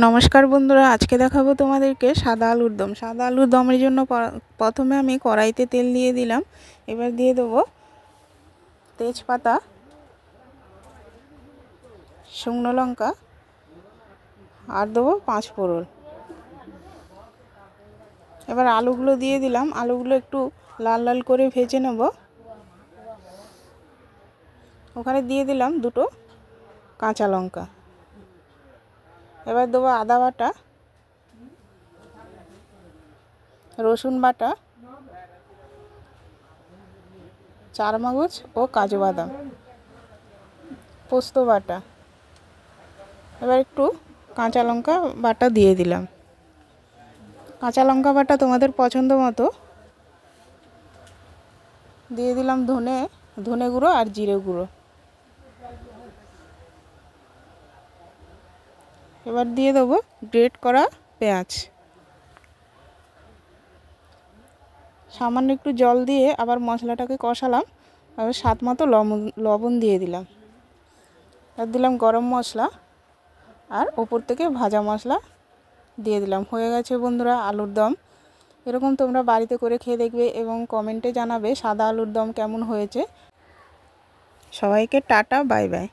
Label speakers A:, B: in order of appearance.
A: নমস্কার বন্ধুরা, আজকে দেখাবো তোমাদেরকে সাদা আলুর দম। সাদা আলুর দমের জন্য প্রথমে আমি কড়াইতে তেল দিয়ে দিলাম। এবার দিয়ে দেবো তেজপাতা, শুকনো লঙ্কা আর দেবো 5 ফোড়ন। এবার আলুগুলো দিয়ে দিলাম। আলুগুলো একটু লাল লাল করে ভেজে নেব। ওখানে দিয়ে দিলাম 2টো কাঁচা লঙ্কা। এবার দেবো আদা বাটা, রসুন বাটা, চারমগজ ও কাজু বাদাম, পোস্ত বাটা। এবার একটু কাঁচা লঙ্কা বাটা দিয়ে দিলাম। কাঁচা লঙ্কা বাটা তোমাদের পছন্দ মতো দিয়ে দিলাম। ধনে গুঁড়ো আর জিরে গুঁড়ো। এবার দিয়ে দেবো গ্রেট করা পেঁয়াজ। সামান্য একটু জল দিয়ে আবার মশলাটাকে কষালাম। আর স্বাদ মতো লবণ দিয়ে দিলাম। আর দিলাম গরম মশলা আর ওপর থেকে ভাজা মশলা দিয়ে দিলাম। হয়ে গেছে বন্ধুরা আলুর দম। এরকম তোমরা বাড়িতে করে খেয়ে দেখবে এবং কমেন্টে জানাবে সাদা আলুর দম কেমন হয়েছে। সবাইকে টাটা, বাই বাই।